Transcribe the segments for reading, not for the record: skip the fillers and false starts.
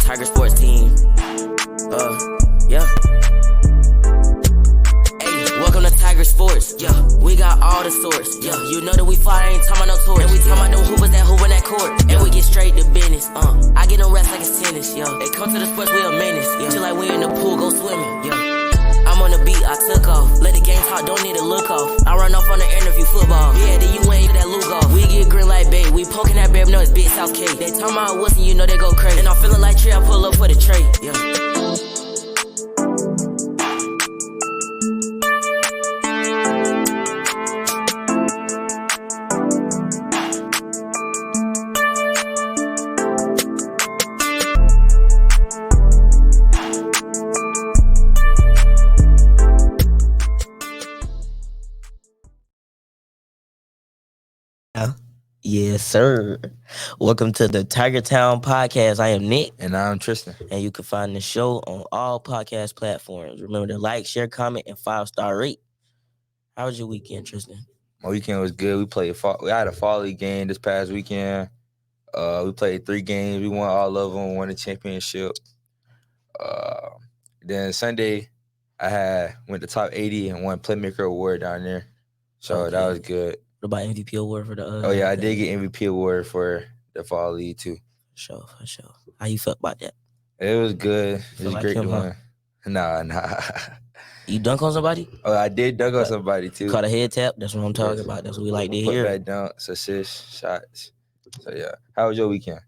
Tiger sports team. Yeah. Hey, welcome to Tiger Sports. Yeah, we got all the sorts. Yeah, you know that we fly, ain't talking about no tours. And we talking about them hoopers that hoop in that court. And we get straight to business. I get them reps like it's tennis. Yeah, they come to the sports, we a menace. Yeah, feel like we in the pool, go swimming. Yeah. I'm on the beat, I took off. Let the game talk, don't need a look off. I run off on the interview football. Yeah, then you ain't that look off. We get green like bait, we poking that bear, no, it's Big South K. They talking about Wilson, you know they go crazy. And I'm feeling like Trey, I pull up for the trade. Yeah. Yes, sir. Welcome to the Tiger Town podcast. I am Nick. And I'm Tristan. And you can find the show on all podcast platforms. Remember to like, share, comment, and 5-star rate. How was your weekend, Tristan? My weekend was good. We had a fall league game this past weekend. We played 3 games. We won all of them, won the championship. Then Sunday, I went to top 80 and won Playmaker Award down there. So that was good. What about MVP award for the I did get MVP award for the fall league too. For sure. How you felt about that? It was good. It was like great him, to win. Nah. You dunk on somebody? Oh, I did dunk on somebody too. Caught a head tap? That's what I'm talking about. That's what we like to hear. Put back dunks, assists, shots. So yeah. How was your weekend?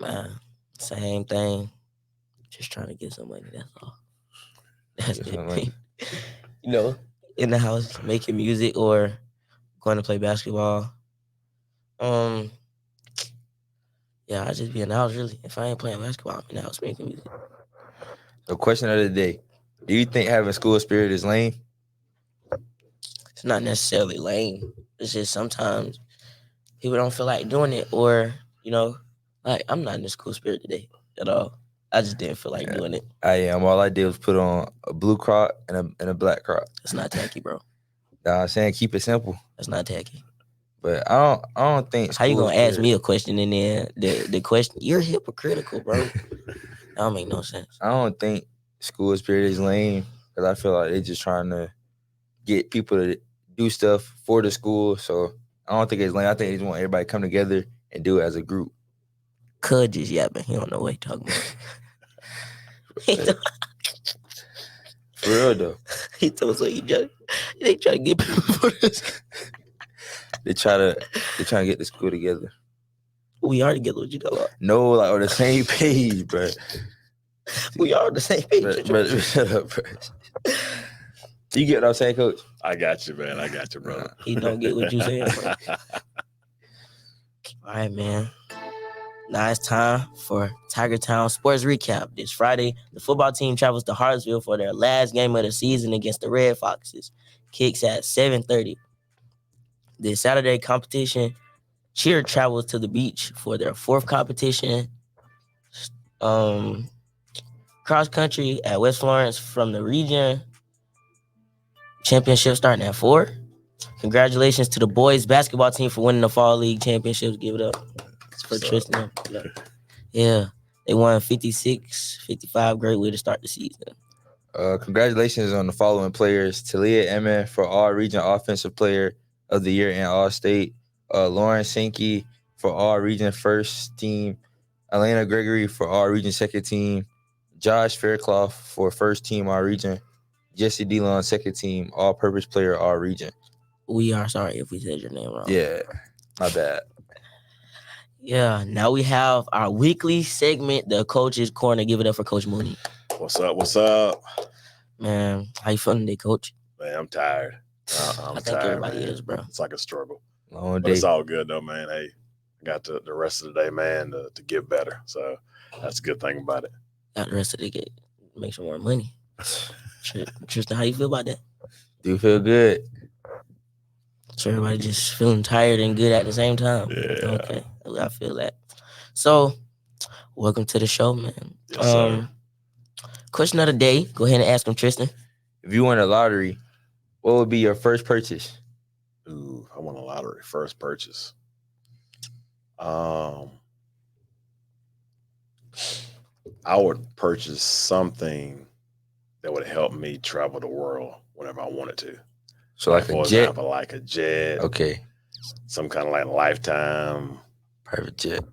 Man, same thing. Just trying to get some money, that's all. That's it. You know, in the house, making music or going to play basketball. I just be in the house, really. If I ain't playing basketball, I'm in the house making music. The question of the day. Do you think having school spirit is lame? It's not necessarily lame. It's just sometimes people don't feel like doing it or, like I'm not in the school spirit today at all. I just didn't feel like doing it. I am. All I did was put on a blue crop and a black crop. It's not tacky, bro. I'm saying keep it simple. That's not tacky. But I don't think. How you gonna ask me a question and then the question? You're hypocritical, bro. That don't make no sense. I don't think school spirit is lame because I feel like they're just trying to get people to do stuff for the school. So I don't think it's lame. I think they just want everybody to come together and do it as a group. Cud just yapping. He don't know what he talking about. For real though. He told us they try to get people for this. They try to get the school together. We are together. What you talking about? No, like on the same page, bro. We are on the same page. But shut up, bro. You get what I'm saying, Coach? I got you, man. I got you, brother. He don't get what you saying, bro. All right, man. Now it's time for Tiger Town Sports Recap. This Friday, the football team travels to Hartsville for their last game of the season against the Red Foxes. Kicks at 7:30. This Saturday competition, Cheer travels to the beach for their 4th competition. Cross country at West Florence from the region. Championship starting at 4. Congratulations to the boys basketball team for winning the fall league championships. Give it up. It's for Tristan. Yeah. They won 56-55. Great way to start the season. Congratulations on the following players. Talia Emmett for All-Region Offensive Player of the Year and All-State. Lauren Sankey for All-Region First Team. Elena Gregory for All-Region Second Team. Josh Fairclough for First Team All-Region. Jesse Delon, Second Team All-Purpose Player All-Region. We are sorry if we said your name wrong. Yeah, my bad. Yeah, now we have our weekly segment, the Coach's Corner. Give it up for Coach Mooney. What's up? Man, how you feeling today, Coach? Man, I'm tired. I think everybody is, bro. It's like a struggle. Long day. But it's all good, though, man. Hey, I got the rest of the day, man, to get better. So that's a good thing about it. Got the rest of the day, make some more money. Tristan, how you feel about that? Do you feel good? So everybody just feeling tired and good at the same time? Yeah. Okay, I feel that. So, welcome to the show, man. Yes, sir. Question of the day. Go ahead and ask him, Tristan. If you won a lottery, what would be your first purchase? Ooh, I won a lottery. First purchase. I would purchase something that would help me travel the world whenever I wanted to. So like for a jet. example, like a jet, Okay. some kind of like Lifetime. Private jet.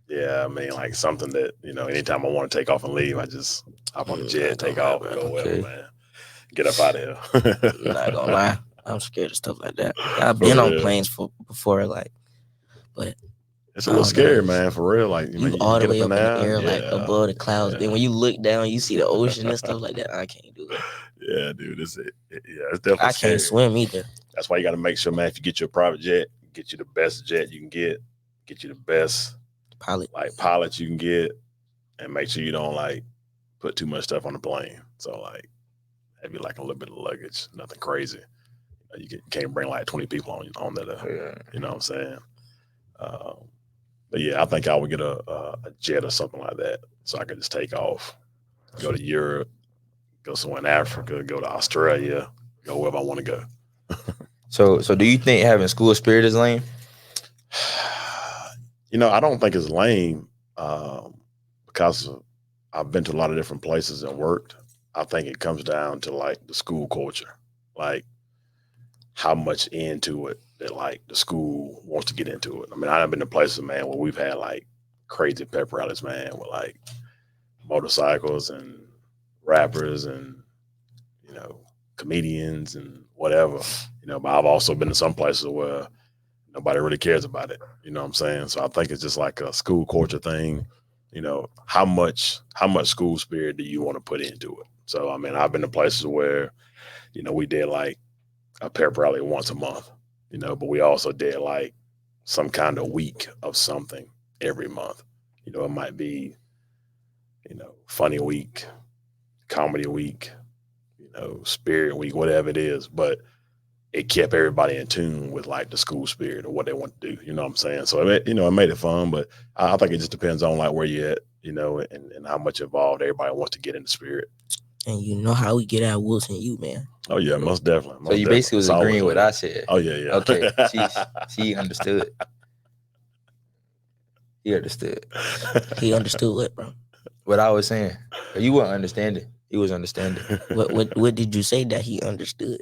Yeah, I mean, like something that, anytime I want to take off and leave, I just hop on the jet, take off, and go wherever, man. Get up out of here. Not gonna lie, I'm scared of stuff like that. I've been on planes before, like, but it's a little scary, man, for real. Like, you all the way up in the air, like above the clouds. Then when you look down, you see the ocean and stuff like that. I can't do it. Yeah, dude, it's definitely I scary. can't swim either. That's why you got to make sure, man, if you get you a private jet, get you the best jet you can get you the best pilot you can get, and make sure you don't like put too much stuff on the plane. So like, have you like a little bit of luggage, nothing crazy. You can't bring like 20 people on that. You know what I'm saying? But yeah, I think I would get a jet or something like that, so I could just take off, go to Europe, go somewhere in Africa, go to Australia, go wherever I want to go. So do you think having school spirit is lame? I don't think it's lame because I've been to a lot of different places and worked. I think it comes down to like the school culture, like how much into it that like the school wants to get into it. I mean, I've been to places, man, where we've had like crazy pep rallies, man, with like motorcycles and rappers and comedians and whatever. But I've also been to some places where nobody really cares about it. You know what I'm saying? So I think it's just like a school culture thing. How much school spirit do you want to put into it? So I mean, I've been to places where, we did like a pep rally once a month, but we also did like some kind of week of something every month. It might be, funny week, comedy week, spirit week, whatever it is, but it kept everybody in tune with like the school spirit or what they want to do. You know what I'm saying? So it made it fun, but I think it just depends on like where you're at, and how much involved everybody wants to get in the spirit. And you know how we get our Wilson, you man. Oh yeah, most definitely. So you basically was agreeing with what I said. Oh yeah. Okay, she understood. He understood. He understood what, bro? What I was saying. You weren't understanding. He was understanding. What did you say that he understood?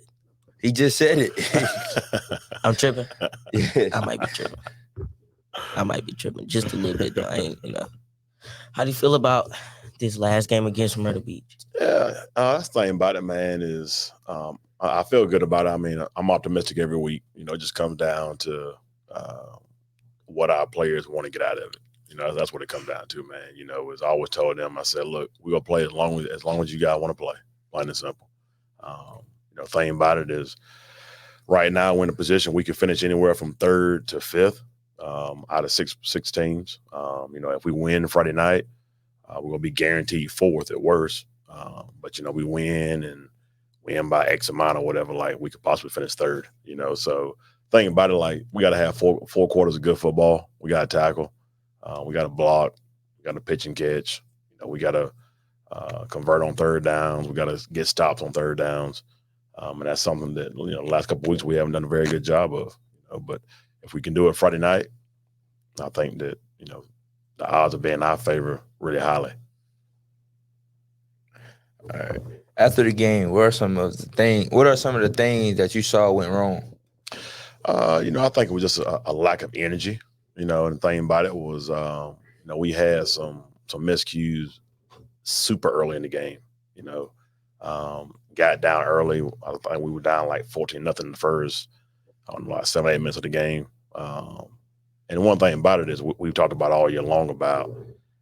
He just said it. I'm tripping. Yeah. I might be tripping just a little bit though. I ain't, How do you feel about this last game against Myrtle Beach? Yeah, that's the thing about it, man, is I feel good about it. I mean, I'm optimistic every week. It just comes down to what our players want to get out of it. That's what it comes down to, man. As I always told them, I said, look, we're gonna play as long as you guys want to play, plain and simple. Thing about it is, right now we're in a position we can finish anywhere from 3rd to 5th out of six teams. If we win Friday night, we're gonna be guaranteed 4th at worst. But we win by X amount or whatever, like we could possibly finish 3rd. So think about it, like we got to have four quarters of good football. We got to tackle, we got to block, we got to pitch and catch. We got to convert on 3rd downs. We got to get stops on 3rd downs. And that's something that, the last couple of weeks we haven't done a very good job of. But if we can do it Friday night, I think that, the odds of being in our favor really highly. All right. After the game, what are some of the things that you saw went wrong? I think it was just a lack of energy. And the thing about it was, we had some miscues super early in the game. Got down early. I think we were down like 14-0 in the first, like 7-8 minutes of the game. And one thing about it is we've talked about all year long about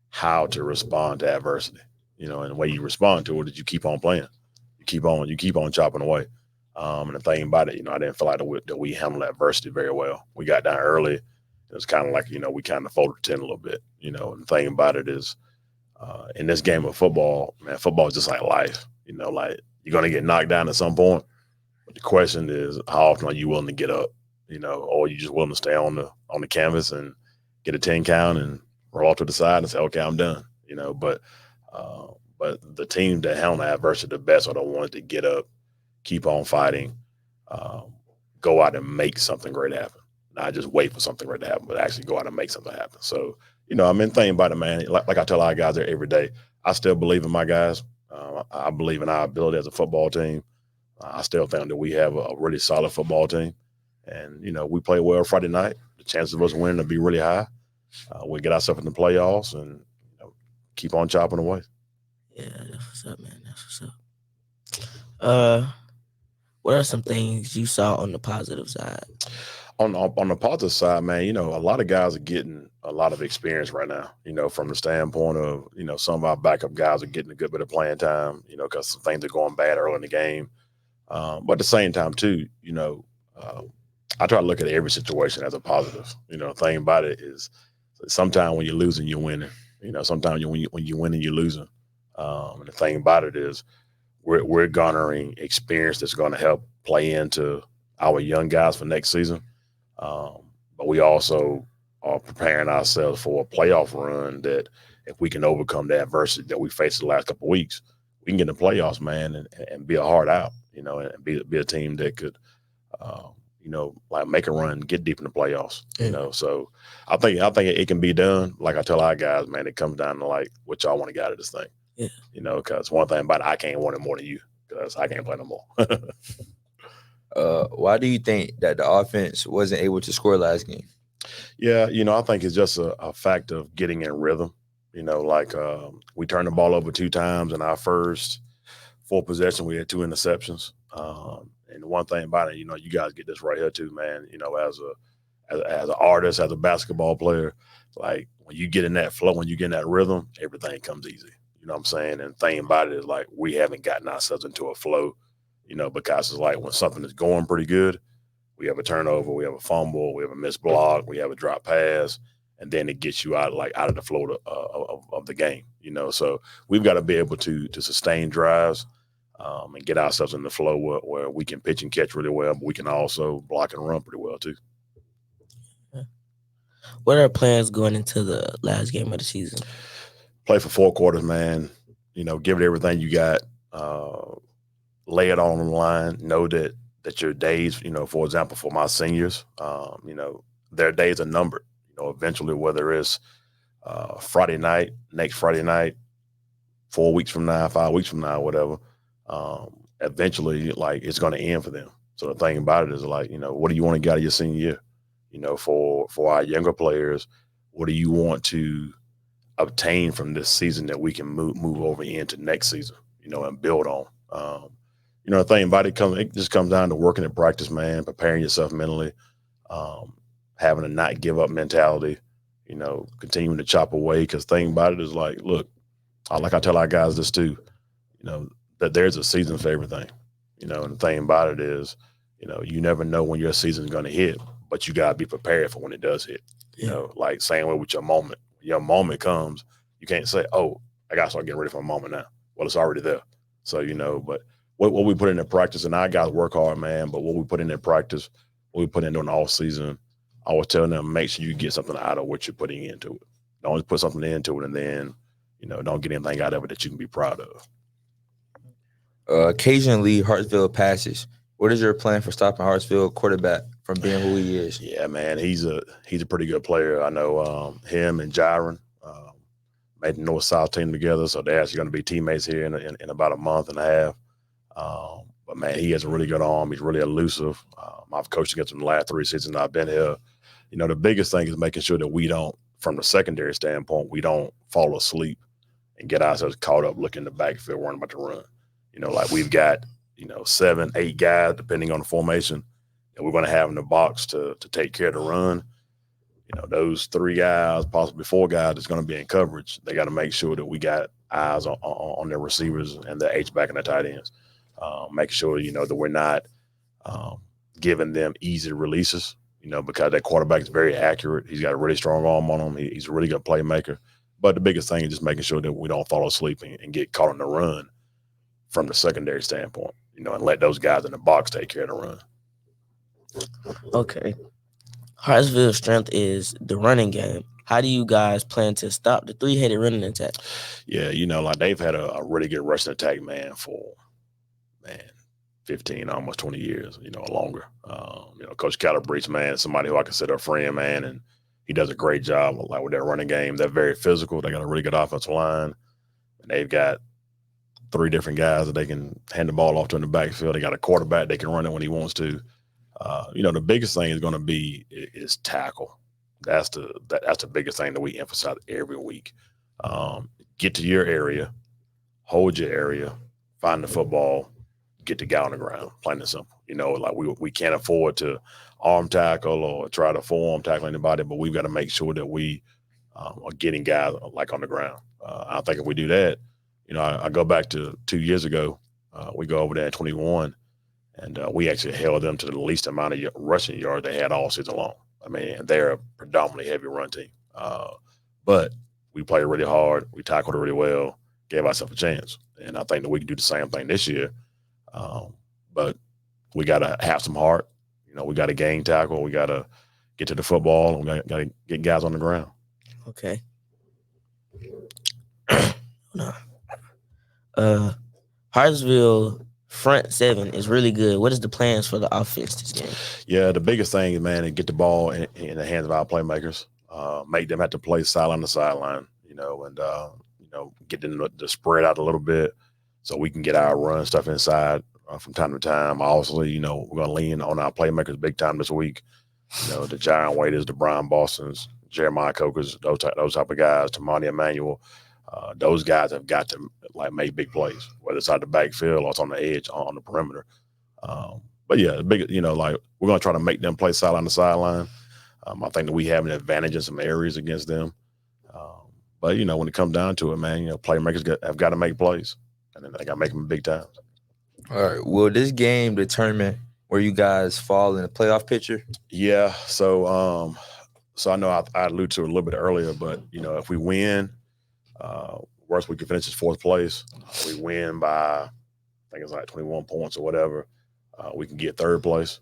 how to respond to adversity. And the way you respond to it is you keep on playing. You keep on chopping away. And the thing about it, I didn't feel like that we handled adversity very well. We got down early. It was kind of like, we kind of folded the tent a little bit. And the thing about it is, in this game of football, man, football is just like life. Like you're going to get knocked down at some point. But the question is, how often are you willing to get up? Or are you just willing to stay on the canvas and get a 10 count and roll to the side and say, okay, I'm done. But the team that handle adversity the best are the ones that get up, keep on fighting, go out and make something great happen. Not just wait for something great to happen, but actually go out and make something happen. So, I mean, thinking about it, man, like I tell our guys there every day, I still believe in my guys. I believe in our ability as a football team. I still think that we have a really solid football team. And, we play well Friday night. The chances of us winning will be really high. We get ourselves in the playoffs and keep on chopping away. Yeah, that's what's up, man. That's what's up. What are some things you saw on the positive side? On the positive side, man, a lot of guys are getting a lot of experience right now, from the standpoint of, some of our backup guys are getting a good bit of playing time, because some things are going bad early in the game. But at the same time, too, I try to look at every situation as a positive. The thing about it is sometimes when you're losing, you're winning. Sometimes when you're winning, you're losing. And the thing about it is we're garnering experience that's going to help play into our young guys for next season. But we also are preparing ourselves for a playoff run that if we can overcome the adversity that we faced the last couple of weeks, we can get in the playoffs, man, and be a hard out, and be a team that could, like make a run, get deep in the playoffs, So I think it can be done. Like I tell our guys, man, it comes down to like what y'all want to get out of this thing. Yeah. Because one thing about it, I can't want it more than you because I can't play no more. Why do you think that the offense wasn't able to score last game? Yeah, I think it's just a fact of getting in rhythm. We turned the ball over 2 times in our first 4 possessions. We had 2 interceptions. And one thing about it, you guys get this right here too, man. As an artist, as a basketball player, like when you get in that flow, when you get in that rhythm, everything comes easy. You know what I'm saying? And the thing about it is like we haven't gotten ourselves into a flow, because it's like when something is going pretty good, we have a turnover, we have a fumble, we have a missed block, we have a drop pass, and then it gets you out of the flow of the game. So we've got to be able to sustain drives and get ourselves in the flow where we can pitch and catch really well, but we can also block and run pretty well too. What are plans going into the last game of the season? Play for 4 quarters, man. Give it everything you got. Lay it all on the line. Know that your days, for example, for my seniors, their days are numbered. Eventually, whether it's Friday night, next Friday night, 4 weeks from now, 5 weeks from now, whatever, eventually, like, it's going to end for them. So the thing about it is, like, what do you want to get out of your senior year? For our younger players, what do you want to obtain from this season that we can move over into next season, and build on? The thing about it just comes down to working at practice, man, preparing yourself mentally, having a not give up mentality, continuing to chop away. Because the thing about it is like, look, like I tell our guys this too, that there's a season for everything, and the thing about it is, you never know when your season is going to hit, but you got to be prepared for when it does hit. Like same way with your moment. Your moment comes, you can't say, oh, I got to start getting ready for a moment now. Well, it's already there. So, but what we put into practice, and our guys work hard, man, but what we put in practice, what we put in during the off season, I was telling them, make sure you get something out of what you're putting into it. Don't just put something into it and then, don't get anything out of it that you can be proud of. Occasionally, Hartsville passes. What is your plan for stopping Hartsville quarterback from being who he is? Yeah, man, he's a pretty good player. I know him and Jaron made the North-South team together, so they're actually going to be teammates here in about a month and a half. But, man, he has a really good arm. He's really elusive. I've coached against him the last 3 seasons I've been here. The biggest thing is making sure that we don't, from the secondary standpoint, we don't fall asleep and get ourselves caught up looking in the backfield worrying about the run. Like we've got, 7, 8 guys, depending on the formation, that we're going to have in the box to take care of the run. Those 3 guys, possibly 4 guys that's going to be in coverage, they got to make sure that we got eyes on their receivers and their H-back and their tight ends. Making sure, that we're not giving them easy releases, because that quarterback is very accurate. He's got a really strong arm on him. He's a really good playmaker. But the biggest thing is just making sure that we don't fall asleep and get caught on the run from the secondary standpoint, and let those guys in the box take care of the run. Okay. Hartsville's strength is the running game. How do you guys plan to stop the 3-headed running attack? Yeah, like they've had a really good rushing attack, man, for 15, almost 20 years, or longer. Coach Calabrese, man, somebody who I consider a friend, man, and he does a great job like with their running game. They're very physical. They got a really good offensive line, and they've got 3 different guys that they can hand the ball off to in the backfield. They got a quarterback they can run it when he wants to. The biggest thing is going to be is tackle. That's the biggest thing that we emphasize every week. Get to your area, hold your area, find the football, get the guy on the ground, plain and simple. Like we can't afford to arm tackle or try to forearm tackle anybody, but we've got to make sure that we are getting guys like on the ground. I think if we do that, I go back to 2 years ago. We go over there at 21, and we actually held them to the least amount of rushing yards they had all season long. I mean, they're a predominantly heavy run team. But we played really hard. We tackled really well, gave ourselves a chance. And I think that we can do the same thing this year. But we got to have some heart. We got to gain tackle. We got to get to the football. And we got to get guys on the ground. Okay. Hartsville front 7 is really good. What is the plans for the offense this game? Yeah, the biggest thing is, man, to get the ball in the hands of our playmakers. Make them have to play sideline to sideline, and get them to spread out a little bit so we can get our run stuff inside from time to time. Obviously, we're going to lean on our playmakers big time this week. The Jaron Waiters, the Brian Bostons, Jeremiah Cokers, those type of guys, Tamani Emmanuel. Those guys have got to make big plays, whether it's out the backfield or it's on the edge, on the perimeter. But yeah, the big, we're going to try to make them play sideline to sideline. I think that we have an advantage in some areas against them. But when it comes down to it, man, playmakers have got to make plays, and then they got to make them big times. All right. Will this game determine where you guys fall in the playoff picture? Yeah. So I know I alluded to it a little bit earlier, but if we win. Worst we can finish is 4th place. We win by, I think it's like 21 points or whatever. We can get 3rd place.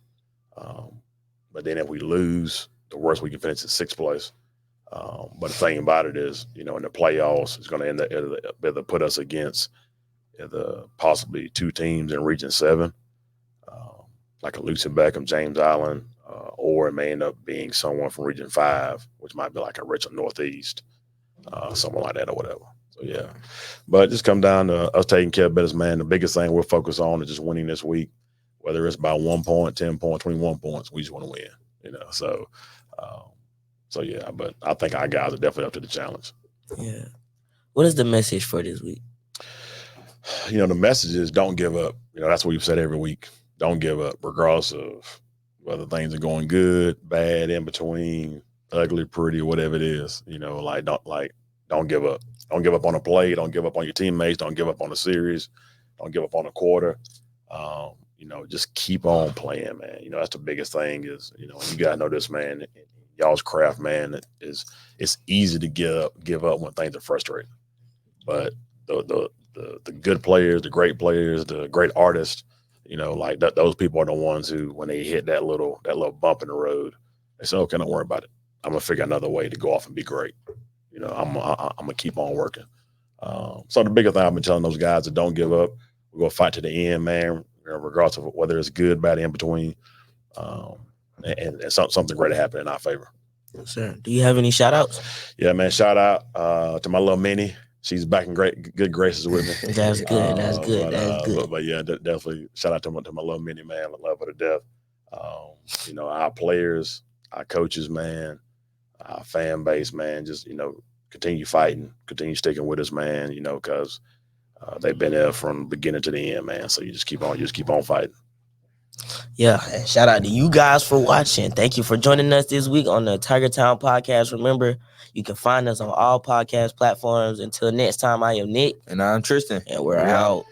But then if we lose, the worst we can finish is 6th place. But the thing about it is, in the playoffs, it's going to end up either put us against possibly 2 teams in Region 7, like a Lucien Beckham, James Island, or it may end up being someone from Region 5, which might be like a Richland Northeast. Something like that or whatever. So, yeah. But just come down to us taking care of business, man. The biggest thing we're focused on is just winning this week, whether it's by 1 point, 10 points, 21 points. We just want to win, So, yeah, but I think our guys are definitely up to the challenge. Yeah. What is the message for this week? The message is don't give up. That's what we've said every week. Don't give up, regardless of whether things are going good, bad, in between, ugly, pretty, whatever it is. Don't give up. Don't give up on a play. Don't give up on your teammates. Don't give up on a series. Don't give up on a quarter. Just keep on playing, man. That's the biggest thing is, you guys know this, man. Y'all's craft, man, it's easy to give up when things are frustrating. But the good players, the great players, the great artists, those people are the ones who, when they hit that little bump in the road, they say, okay, don't worry about it. I'm gonna figure out another way to go off and be great. I'm gonna keep on working. So the bigger thing I've been telling those guys is don't give up. We're gonna fight to the end, man. Regardless of whether it's good, bad, in between, and something great to happen in our favor. Sir, do you have any shout outs? Yeah, man. Shout out to my little Minnie. She's back in good graces with me. That's good. That's good. That's good. But yeah, definitely shout out to my little Minnie, man. I love her to death. Our players, our coaches, man, our fan base, man, just, continue fighting, continue sticking with us, man, because they've been there from the beginning to the end, man. So you just keep on fighting. Yeah, and shout out to you guys for watching. Thank you for joining us this week on the Tiger Town podcast. Remember, you can find us on all podcast platforms. Until next time, I am Nick. And I'm Tristan. And we're out.